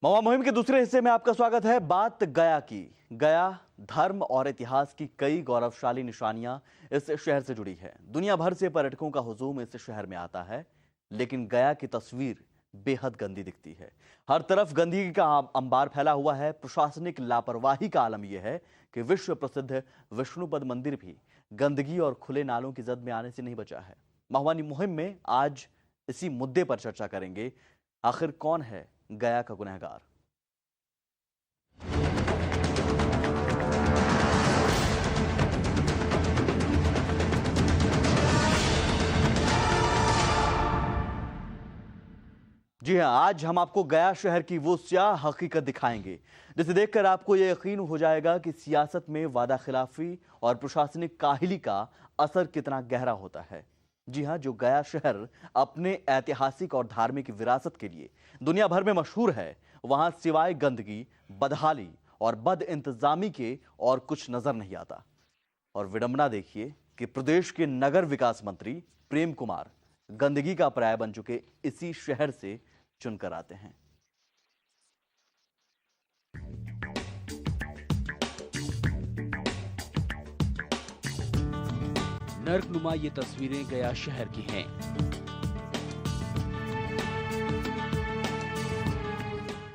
महुआ मुहिम के दूसरे हिस्से में आपका स्वागत है। बात गया की। गया धर्म और इतिहास की कई गौरवशाली निशानियां इस शहर से जुड़ी है। दुनिया भर से पर्यटकों का हुजूम इस शहर में आता है, लेकिन गया की तस्वीर बेहद गंदी दिखती है। हर तरफ गंदगी का अंबार फैला हुआ है। प्रशासनिक लापरवाही का आलम यह है कि विश्व प्रसिद्ध विष्णुपद मंदिर भी गंदगी और खुले नालों की जद में आने से नहीं बचा है। महुआ मुहिम में आज इसी मुद्दे पर चर्चा करेंगे। आखिर कौन है गया का गुनहगार? जी हां, आज हम आपको गया शहर की वो स्याह हकीकत दिखाएंगे जिसे देखकर आपको यह यकीन हो जाएगा कि सियासत में वादा खिलाफी और प्रशासनिक काहिली का असर कितना गहरा होता है। जी हां, जो गया शहर अपने ऐतिहासिक और धार्मिक विरासत के लिए दुनिया भर में मशहूर है, वहां सिवाय गंदगी, बदहाली और बद इंतजामी के और कुछ नजर नहीं आता। और विडंबना देखिए कि प्रदेश के नगर विकास मंत्री प्रेम कुमार गंदगी का पर्याय बन चुके इसी शहर से चुनकर आते हैं। नर्कनुमा ये तस्वीरें गया शहर की हैं।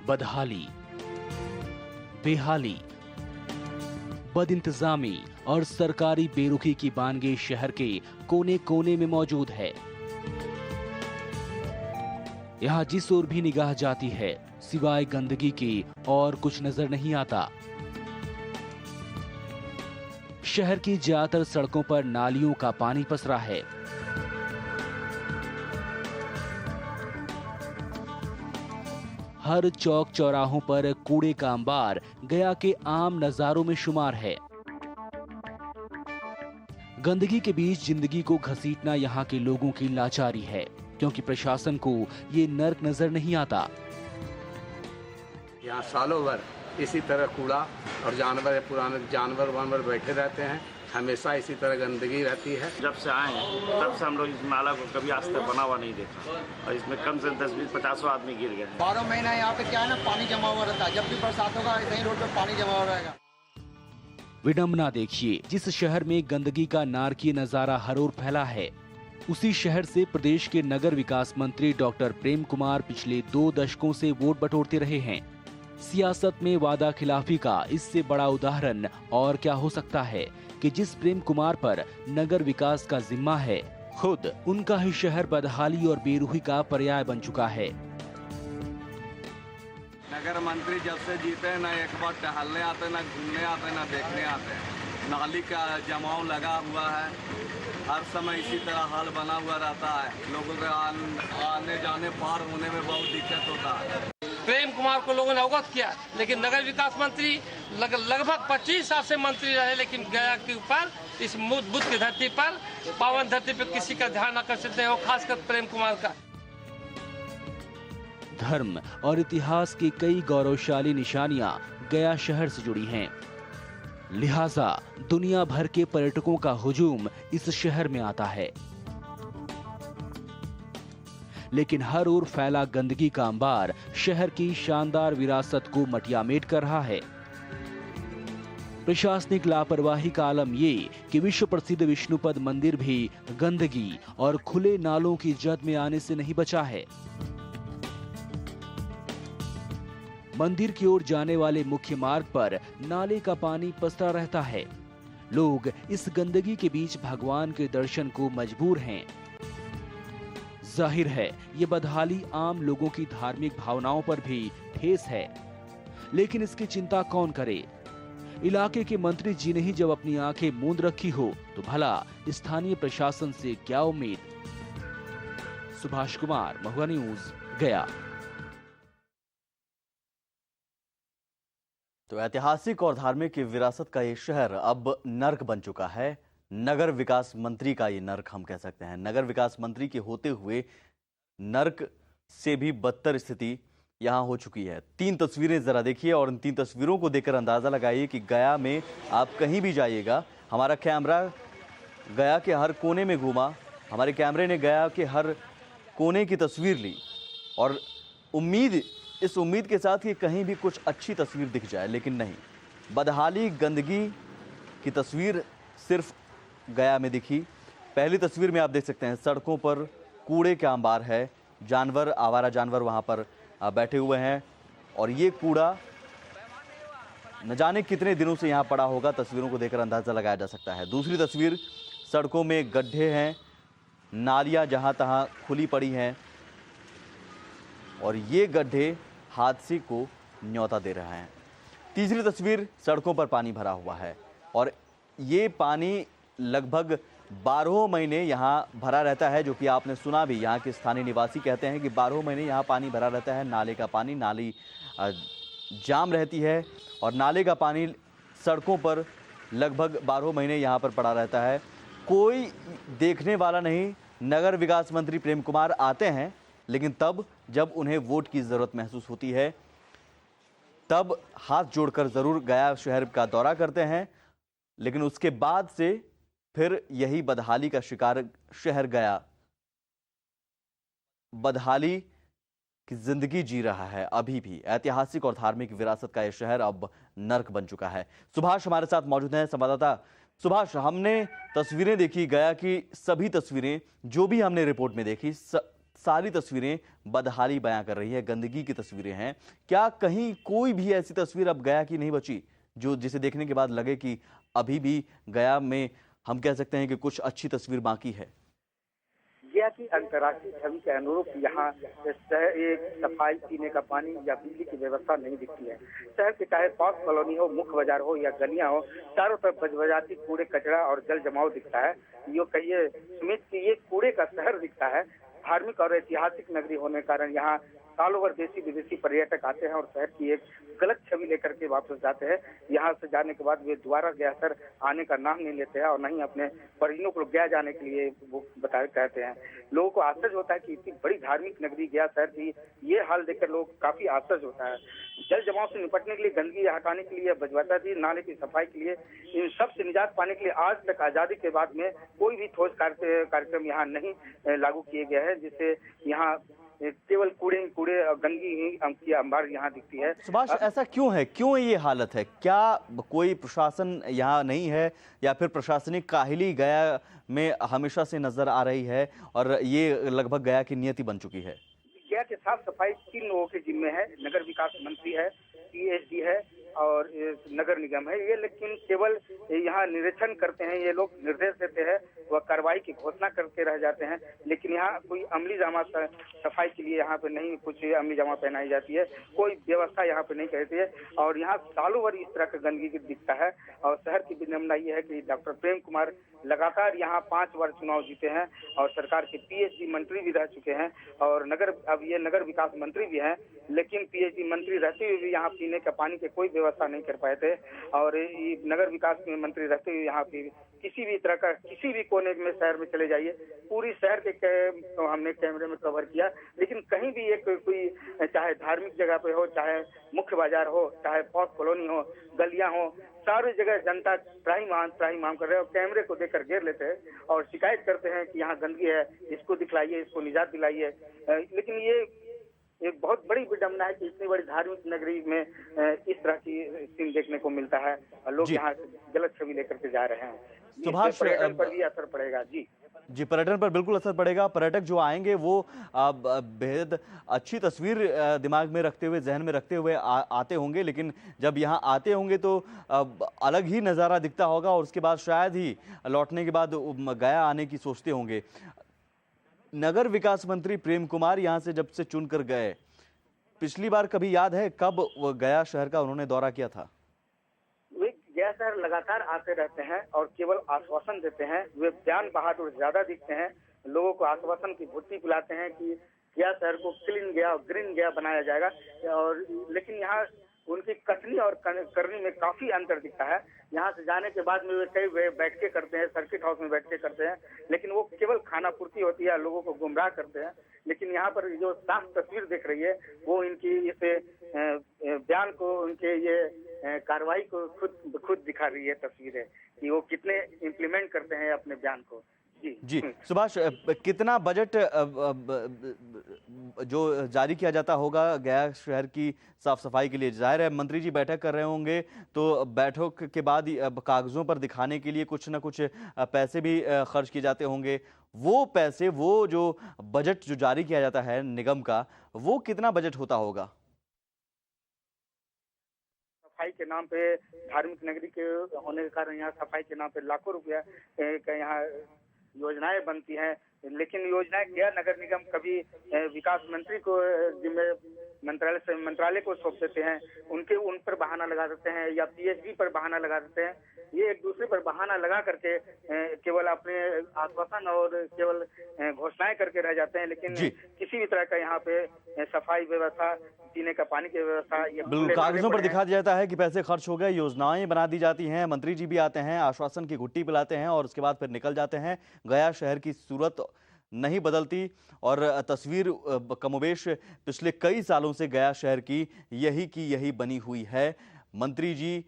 बदहाली, बेहाली, बदइंतजामी और सरकारी बेरुखी की बानगी शहर के कोने कोने में मौजूद है। यहाँ जिस ओर भी निगाह जाती है, सिवाय गंदगी के और कुछ नजर नहीं आता। शहर की ज्यादातर सड़कों पर नालियों का पानी पसरा है। हर चौक चौराहों पर कूड़े का अंबार गया के आम नजारों में शुमार है। गंदगी के बीच जिंदगी को घसीटना यहाँ के लोगों की लाचारी है, क्योंकि प्रशासन को ये नर्क नजर नहीं आता। यहाँ सालों भर इसी तरह कूड़ा और जानवर, पुराने जानवर वानवर बैठे रहते हैं। हमेशा इसी तरह गंदगी रहती है। जब से आए हैं तब से हम लोग इस नाला को कभी आज तक बना हुआ नहीं देखा, और इसमें कम से 10-20-50 आदमी गिर गए। 12 महीना यहाँ पे क्या है ना, पानी जमा हुआ रहता है। जब भी बरसात होगा ऐसे ही रोड पे पानी जमा हुआ रहेगा। विडंबना देखिए, जिस शहर में गंदगी का नारकीय नजारा हर ओर फैला है, उसी शहर से प्रदेश के नगर विकास मंत्री डॉक्टर प्रेम कुमार पिछले 2 दशकों से वोट बटोरते रहे हैं। सियासत में वादा खिलाफी का इससे बड़ा उदाहरण और क्या हो सकता है कि जिस प्रेम कुमार पर नगर विकास का जिम्मा है, खुद उनका ही शहर बदहाली और बेरूही का पर्याय बन चुका है। नगर मंत्री जब से जीते न एक बार टहलने आते, न घूमने आते, न देखने आते। नाली का जमाव लगा हुआ है, हर समय इसी तरह हाल बना हुआ रहता है। लोगों के आने जाने पार होने में बहुत दिक्कत होता है। प्रेम कुमार को लोगों ने अवगत किया, लेकिन नगर विकास मंत्री लगभग 25 साल से मंत्री रहे, लेकिन गया के ऊपर इस बुद्ध की धरती पर, पावन धरती पर किसी का ध्यान आकर्षित नहीं हो, खासकर प्रेम कुमार का। धर्म और इतिहास की कई गौरवशाली निशानियां गया शहर से जुड़ी हैं। लिहाजा दुनिया भर के पर्यटकों का हुजूम इस शहर में आता है, लेकिन हर ओर फैला गंदगी का अंबार शहर की शानदार विरासत को मटियामेट कर रहा है। प्रशासनिक लापरवाही का आलम ये कि विश्व प्रसिद्ध विष्णुपद मंदिर भी गंदगी और खुले नालों की जद में आने से नहीं बचा है। मंदिर की ओर जाने वाले मुख्य मार्ग पर नाले का पानी पसरा रहता है। लोग इस गंदगी के बीच भगवान के दर्शन को मजबूर हैं। जाहिर है ये बदहाली आम लोगों की धार्मिक भावनाओं पर भी ठेस है, लेकिन इसकी चिंता कौन करे? इलाके के मंत्री जी ने ही जब अपनी आंखें मूंद रखी हो, तो भला स्थानीय प्रशासन से क्या उम्मीद? सुभाष कुमार, महुआ न्यूज, गया। तो ऐतिहासिक और धार्मिक विरासत का ये शहर अब नर्क बन चुका है। नगर विकास मंत्री का ये नर्क हम कह सकते हैं। नगर विकास मंत्री के होते हुए नर्क से भी बदतर स्थिति यहां हो चुकी है। 3 तस्वीरें जरा देखिए और इन 3 तस्वीरों को देखकर अंदाजा लगाइए कि गया में आप कहीं भी जाइएगा, हमारा कैमरा गया के हर कोने में घूमा, हमारे कैमरे ने गया के हर कोने की तस्वीर ली और उम्मीद इस उम्मीद के साथ कि कहीं भी कुछ अच्छी तस्वीर दिख जाए, लेकिन नहीं। बदहाली, गंदगी की तस्वीर सिर्फ गया में दिखी। पहली तस्वीर में आप देख सकते हैं सड़कों पर कूड़े का अंबार है, जानवर, आवारा जानवर वहां पर बैठे हुए हैं और ये कूड़ा न जाने कितने दिनों से यहाँ पड़ा होगा। तस्वीरों को देखकर अंदाजा लगाया जा सकता है। दूसरी तस्वीर, सड़कों में गड्ढे हैं, नालियां जहां तहां खुली पड़ी हैं और ये गड्ढे हादसे को न्योता दे रहे हैं। तीसरी तस्वीर, सड़कों पर पानी भरा हुआ है और ये पानी लगभग 12 महीने यहाँ भरा रहता है, जो कि आपने सुना भी। यहाँ के स्थानीय निवासी कहते हैं कि 12 महीने यहाँ पानी भरा रहता है। नाले का पानी, नाली जाम रहती है और नाले का पानी सड़कों पर लगभग 12 महीने यहाँ पर पड़ा रहता है। कोई देखने वाला नहीं। नगर विकास मंत्री प्रेम कुमार आते हैं, लेकिन तब जब उन्हें वोट की ज़रूरत महसूस होती है तब हाथ जोड़कर ज़रूर गया शहर का दौरा करते हैं, लेकिन उसके बाद से फिर यही बदहाली का शिकार शहर गया बदहाली की जिंदगी जी रहा है। अभी भी ऐतिहासिक और धार्मिक विरासत का यह शहर अब नर्क बन चुका है। सुभाष हमारे साथ मौजूद हैं, संवाददाता। सुभाष, हमने तस्वीरें देखी, गया की सभी तस्वीरें जो भी हमने रिपोर्ट में देखी, सारी तस्वीरें बदहाली बयां कर रही है, गंदगी की तस्वीरें हैं। क्या कहीं कोई भी ऐसी तस्वीर अब गया की नहीं बची जो जिसे देखने के बाद लगे कि अभी भी गया में हम कह सकते हैं कि कुछ अच्छी तस्वीर बाकी है? गया की अंतर्राष्ट्रीय छवि के अनुरूप यहाँ एक सफाई, पीने का पानी या बिजली की व्यवस्था नहीं दिखती है। शहर के चाहे पॉश कॉलोनी हो, मुख्य बाजार हो या गलियां हो, चारों तरफ बजबजाती कूड़े, कचरा और जल जमाव दिखता है। यो कहिए सुमित कि ये कूड़े का शहर दिखता है। धार्मिक और ऐतिहासिक नगरी होने के कारण यहाँ सालों भर देशी विदेशी पर्यटक आते हैं और शहर की एक गलत छवि लेकर के वापस जाते हैं। यहाँ से जाने के बाद वे दोबारा गया शहर आने का नाम नहीं लेते हैं और नहीं अपने परिजनों को गया जाने के लिए वो कहते हैं। लोगों को आश्चर्य होता है कि इतनी बड़ी धार्मिक नगरी गया शहर की ये हाल देखकर लोग काफी आश्चर्य होता है। जल जमाव से निपटने के लिए, गंदगी हटाने के लिए, बजबजाती नाले की सफाई के लिए, इन सब से निजात पाने के लिए आज तक आजादी के बाद में कोई भी ठोस कार्यक्रम यहाँ नहीं लागू किए गए हैं, जिससे यहाँ केवल कूड़े और गंदगी ही की अंबार यहाँ दिखती है। सुभाष, ऐसा क्यों है? क्यों ये हालत है? क्या कोई प्रशासन यहाँ नहीं है या फिर प्रशासनिक काहिली गया में हमेशा से नजर आ रही है और ये लगभग गया की नियति बन चुकी है? गया के साफ सफाई 3 लोगों के जिम्मे है। नगर विकास मंत्री है, पीएचडी है और नगर निगम है। ये लेकिन केवल यहाँ निरीक्षण करते हैं, ये लोग निर्देश देते हैं, वह कार्रवाई की घोषणा करके रह जाते हैं, लेकिन यहाँ कोई अमली जामा सफाई के लिए यहाँ पे नहीं कुछ अमली जामा पहनाई जाती है, कोई व्यवस्था यहाँ पे नहीं करती है और यहाँ सालों भर इस तरह का गंदगी दिखता है। और शहर की विडंबना ये है कि डॉक्टर प्रेम कुमार लगातार यहाँ 5 बार चुनाव जीते हैं और सरकार के पीएचडी मंत्री भी रह चुके हैं और अब ये नगर विकास मंत्री भी हैं, लेकिन पीएचडी मंत्री रहते हुए भी यहाँ पीने का पानी के कोई व्यवस्था नहीं कर पाए थे। और नगर विकास में मंत्री रहते हुए यहाँ पे किसी भी तरह का किसी भी कोने में शहर में चले जाइए, पूरी शहर के तो हमने कैमरे में कवर किया, लेकिन कहीं भी एक कोई चाहे धार्मिक जगह पे हो, चाहे मुख्य बाजार हो, चाहे पॉश कॉलोनी हो, गलियां हो, सारी जगह जनता त्राहिमाम कर रहे हैं और कैमरे को देखकर घेर लेते हैं और शिकायत करते हैं कि यहाँ गंदगी है, इसको दिखलाइए, इसको निजात दिलाइए। लेकिन ये एक बहुत बड़ी विडंबना है कि इतनी बड़ी धार्मिक नगरी में इस तरह की सीन देखने को मिलता है और लोग यहाँ गलत छवि लेकर के जा रहे हैं। सुभाष, पर्यटन पर भी असर पड़ेगा। जी, पर्यटन पर बिल्कुल असर पड़ेगा। पर्यटक जो आएंगे वो बेहद अच्छी तस्वीर दिमाग में रखते हुए, जहन में रखते हुए आते होंगे, लेकिन जब यहाँ आते होंगे तो अलग ही नज़ारा दिखता होगा और उसके बाद शायद ही लौटने के बाद गया आने की सोचते होंगे। नगर विकास मंत्री प्रेम कुमार यहाँ से जब से चुनकर गए, पिछली बार कभी याद है कब गया शहर का उन्होंने दौरा किया था? वे गया शहर लगातार आते रहते हैं और केवल आश्वासन देते हैं। वे बयान बहादुर ज्यादा दिखते हैं, लोगों को आश्वासन की भुट्टी पिलाते हैं कि गया शहर को क्लीन गया और ग्रीन गया बनाया जाएगा, और लेकिन यहाँ उनकी कथनी और करनी में काफी अंतर दिखता है। यहाँ से जाने के बाद में वे कई बैठ के करते हैं, सर्किट हाउस में बैठ के करते हैं, लेकिन वो केवल खाना पूर्ति होती है, लोगों को गुमराह करते हैं। लेकिन यहाँ पर जो साफ तस्वीर दिख रही है वो इनकी इस बयान को, उनके ये कार्रवाई को खुद दिखा रही है तस्वीरें कि वो कितने इम्प्लीमेंट करते हैं अपने बयान को। जी सुभाष, कितना बजट जो जारी किया जाता होगा गया शहर की साफ सफाई के लिए? जाहिर है मंत्री जी बैठक कर रहे होंगे, तो बैठक के बाद अब कागजों पर दिखाने के लिए कुछ ना कुछ पैसे भी खर्च किए जाते होंगे। वो पैसे, वो जो बजट जो जारी किया जाता है निगम का, वो कितना बजट होता होगा? सफाई के नाम पे, धार्मिक नगरी के होने के कारण यहाँ सफाई के नाम पे लाखों रुपया का यहाँ योजनाएं बनती हैं, लेकिन योजनाएं गया नगर निगम कभी विकास मंत्री को जिम्मे मंत्रालय को सौंप देते हैं, उन पर बहाना लगा देते हैं या पीएचडी पर बहाना लगा देते हैं। ये एक दूसरे पर बहाना लगा करके केवल अपने आश्वासन और केवल घोषणाएं करके रह जाते हैं, लेकिन किसी भी तरह का यहाँ पे सफाई व्यवस्था, पीने का पानी की व्यवस्था, ये बिल्कुल कागजों पर दिखा दिया जाता है कि पैसे खर्च हो गए, योजनाएं बना दी जाती हैं, मंत्री जी भी आते हैं, आश्वासन की घुट्टी पिलाते हैं और उसके बाद फिर निकल जाते हैं। गया शहर की सूरत नहीं बदलती और तस्वीर कमोबेश पिछले कई सालों से गया शहर की यही बनी हुई है। मंत्री जी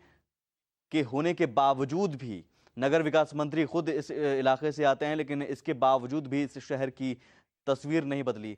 के होने के बावजूद भी, नगर विकास मंत्री खुद इस इलाके से आते हैं, लेकिन इसके बावजूद भी इस शहर की तस्वीर नहीं बदली।